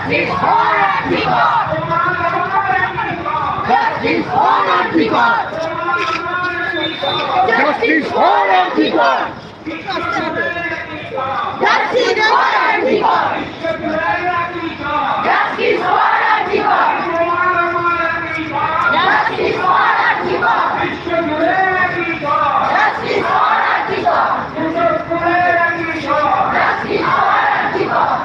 Justice for Antigua! Justice for Antigua! Justice for Antigua! Justice for Antigua! Justice for Antigua! Justice for Antigua! Justice for Antigua! Justice for Antigua!